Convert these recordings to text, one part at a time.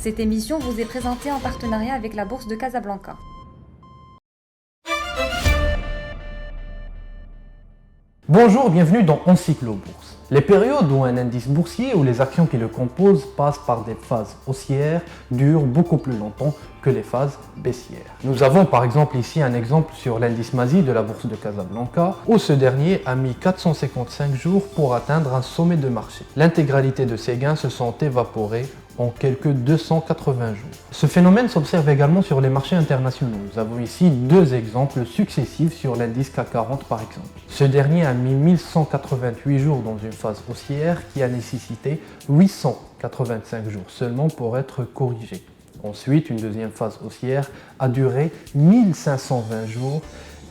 Cette émission vous est présentée en partenariat avec la Bourse de Casablanca. Bonjour, bienvenue dans Encyclo Bourse. Les périodes où un indice boursier ou les actions qui le composent passent par des phases haussières durent beaucoup plus longtemps que les phases baissières. Nous avons par exemple ici un exemple sur l'indice MASI de la Bourse de Casablanca où ce dernier a mis 455 jours pour atteindre un sommet de marché. L'intégralité de ses gains se sont évaporés en quelques 280 jours. Ce phénomène s'observe également sur les marchés internationaux. Nous avons ici deux exemples successifs sur l'indice CAC 40 par exemple. Ce dernier a mis 1188 jours dans une phase haussière qui a nécessité 885 jours seulement pour être corrigé. Ensuite, une deuxième phase haussière a duré 1520 jours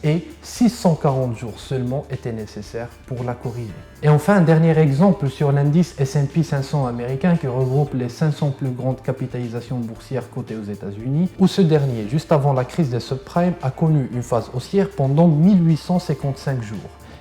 et 640 jours seulement étaient nécessaires pour la corriger. Et enfin, un dernier exemple sur l'indice S&P 500 américain qui regroupe les 500 plus grandes capitalisations boursières cotées aux États-Unis, où ce dernier, juste avant la crise des subprimes, a connu une phase haussière pendant 1855 jours.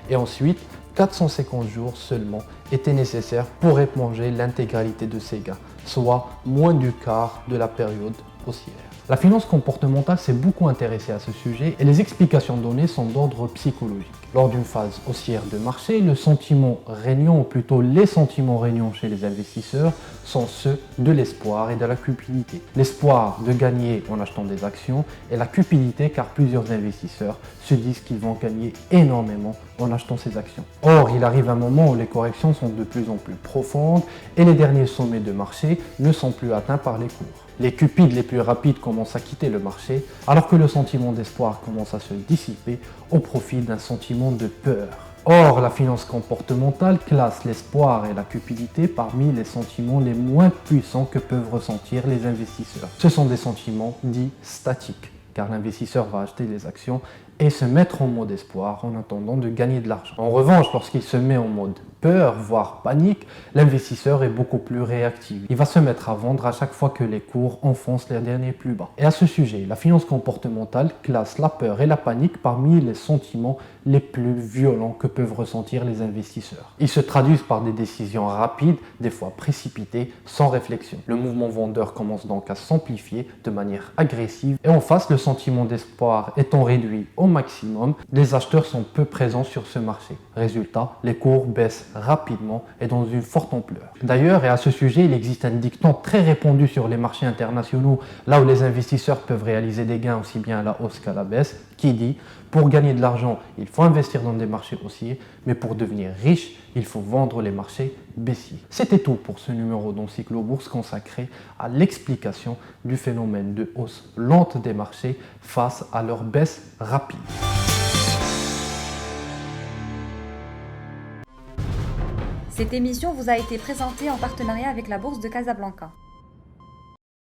Et ensuite, 450 jours seulement étaient nécessaires pour éponger l'intégralité de ses gains, soit moins du quart de la période haussière. La finance comportementale s'est beaucoup intéressée à ce sujet et les explications données sont d'ordre psychologique. Lors d'une phase haussière de marché, le sentiment régnant, ou plutôt les sentiments régnants chez les investisseurs, sont ceux de l'espoir et de la cupidité. L'espoir de gagner en achetant des actions et la cupidité car plusieurs investisseurs se disent qu'ils vont gagner énormément en achetant ces actions. Or, il arrive un moment où les corrections sont de plus en plus profondes et les derniers sommets de marché ne sont plus atteints par les cours. Les cupides les plus rapides commencent à quitter le marché alors que le sentiment d'espoir commence à se dissiper au profit d'un sentiment de peur. Or, la finance comportementale classe l'espoir et la cupidité parmi les sentiments les moins puissants que peuvent ressentir les investisseurs. Ce sont des sentiments dits statiques, car l'investisseur va acheter les actions et se mettre en mode espoir en attendant de gagner de l'argent. En revanche, lorsqu'il se met en mode peur, voire panique, l'investisseur est beaucoup plus réactif. Il va se mettre à vendre à chaque fois que les cours enfoncent les derniers plus bas. Et à ce sujet, la finance comportementale classe la peur et la panique parmi les sentiments les plus violents que peuvent ressentir les investisseurs. Ils se traduisent par des décisions rapides, des fois précipitées, sans réflexion. Le mouvement vendeur commence donc à s'amplifier de manière agressive et en face, le sentiment d'espoir étant réduit au maximum, les acheteurs sont peu présents sur ce marché. Résultat, les cours baissent rapidement et dans une forte ampleur. D'ailleurs, et à ce sujet, il existe un dicton très répandu sur les marchés internationaux, là où les investisseurs peuvent réaliser des gains aussi bien à la hausse qu'à la baisse, qui dit « Pour gagner de l'argent, il faut investir dans des marchés haussiers, mais pour devenir riche, il faut vendre les marchés baissiers. » C'était tout pour ce numéro d'Encyclo Bourse consacré à l'explication du phénomène de hausse lente des marchés face à leur baisse rapide. Cette émission vous a été présentée en partenariat avec la Bourse de Casablanca.